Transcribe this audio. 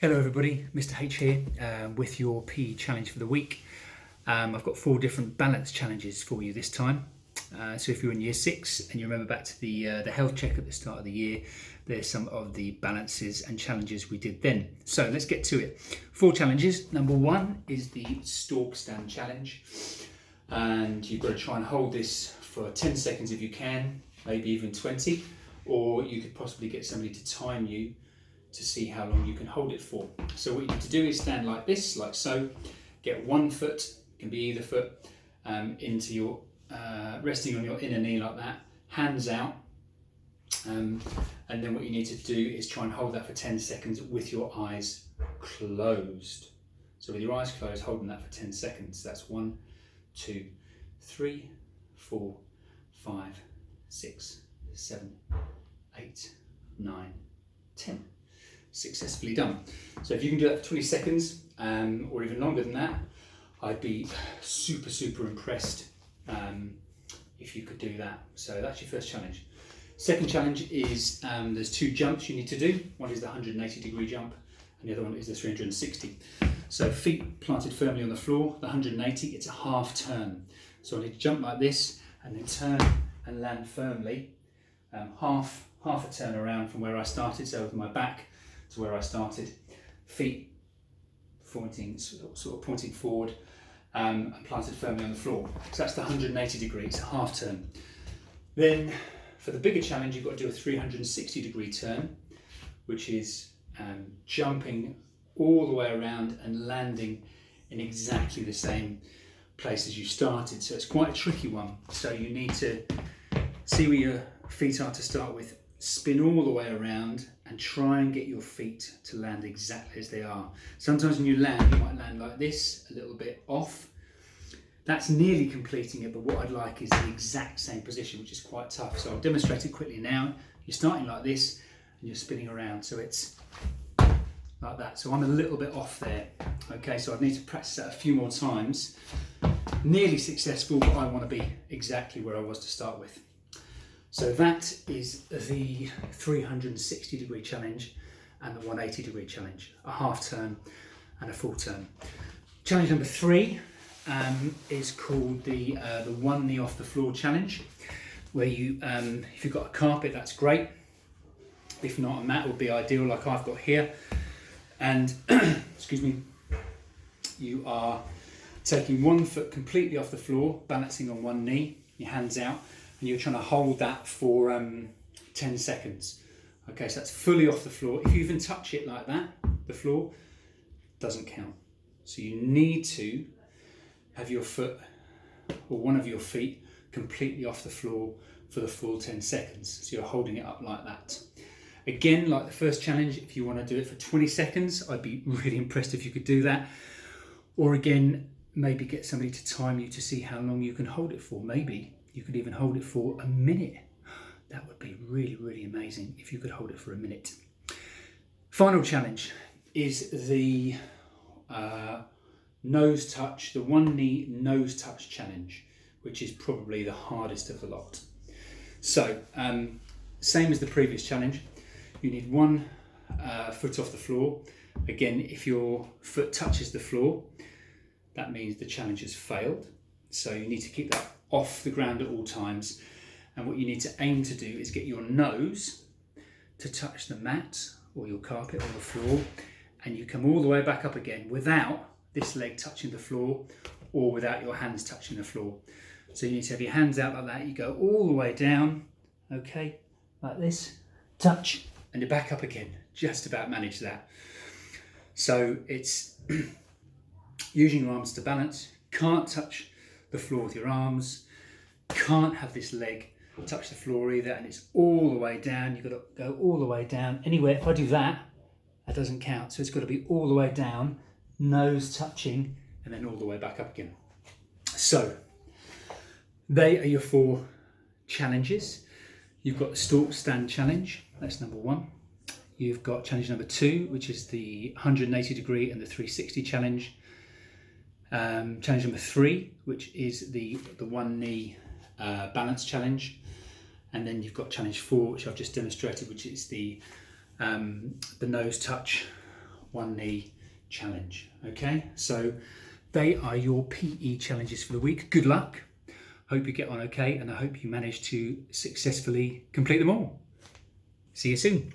Hello everybody, Mr. H here with your PE challenge for the week. I've got 4 different balance challenges for you this time. So if you're in year 6 and you remember back to the health check at the start of the year, there's some of the balances and challenges we did then. So let's get to it. 4 challenges. Number 1 is the Stork stand challenge. And you've got to try and hold this for 10 seconds if you can, maybe even 20, or you could possibly get somebody to time you to see how long you can hold it for. So what you need to do is stand like this, like so. Get one foot, can be either foot, into your resting on your inner knee like that, hands out, and then what you need to do is try and hold that for 10 seconds with your eyes closed. So with your eyes closed, holding that for 10 seconds. That's 1, 2, 3, 4, 5, 6, 7, 8, 9, 10. Successfully done. So if you can do that for 20 seconds or even longer than that, I'd be super impressed if you could do that. So that's your first challenge. Second challenge is there's 2 jumps you need to do. One is the 180-degree jump and the other one is the 360. So feet planted firmly on the floor, the 180, it's a half turn. So I need to jump like this and then turn and land firmly, half a turn around from where I started, so with my back to where I started, feet pointing, sort of pointing forward, and planted firmly on the floor. So that's the 180 degrees, a half turn. Then for the bigger challenge, you've got to do a 360-degree turn, which is jumping all the way around and landing in exactly the same place as you started. So it's quite a tricky one. So you need to see where your feet are to start with, spin all the way around and try and get your feet to land exactly as they are. Sometimes when you land, you might land like this, a little bit off. That's nearly completing it, but what I'd like is the exact same position, which is quite tough. So I'll demonstrate it quickly now. You're starting like this and you're spinning around, so it's like that. So I'm a little bit off there. Okay, so I need to practice that a few more times. Nearly successful, but I want to be exactly where I was to start with. So that is the 360-degree challenge and the 180-degree challenge, a half turn and a full turn. Challenge number 3 is called the one knee off the floor challenge, where you, if you've got a carpet, that's great. If not, a mat would be ideal, like I've got here. And excuse me, you are taking one foot completely off the floor, balancing on one knee, your hands out, and you're trying to hold that for 10 seconds. Okay, so that's fully off the floor. If you even touch it like that, the floor doesn't count. So you need to have your foot or one of your feet completely off the floor for the full 10 seconds. So you're holding it up like that. Again, like the first challenge, if you want to do it for 20 seconds, I'd be really impressed if you could do that. Or again, maybe get somebody to time you to see how long you can hold it for. Maybe you could even hold it for a minute. That would be really amazing if you could hold it for a minute. Final challenge is the nose touch, the one knee nose touch challenge, which is probably the hardest of the lot. So, same as the previous challenge, you need one foot off the floor. Again, if your foot touches the floor, that means the challenge has failed. So you need to keep that off the ground at all times. And what you need to aim to do is get your nose to touch the mat or your carpet or the floor, and you come all the way back up again without this leg touching the floor or without your hands touching the floor. So you need to have your hands out like that. You go all the way down, okay, like this, touch, and you're back up again. Just about manage that. So it's using your arms to balance. Can't touch the floor with your arms, can't have this leg touch the floor either, and it's all the way down. You've got to go all the way down. Anywhere, if I do that, that doesn't count. So it's got to be all the way down, nose touching, and then all the way back up again. So they are your 4 challenges. You've got the Stork stand challenge, that's number 1. You've got challenge number 2, which is the 180-degree and the 360 challenge. Challenge number 3, which is the one knee balance challenge, and then you've got challenge 4, which I've just demonstrated, which is the nose touch one knee challenge. Okay, so they are your PE challenges for the week. Good luck. Hope you get on okay, and I hope you manage to successfully complete them all. See you soon.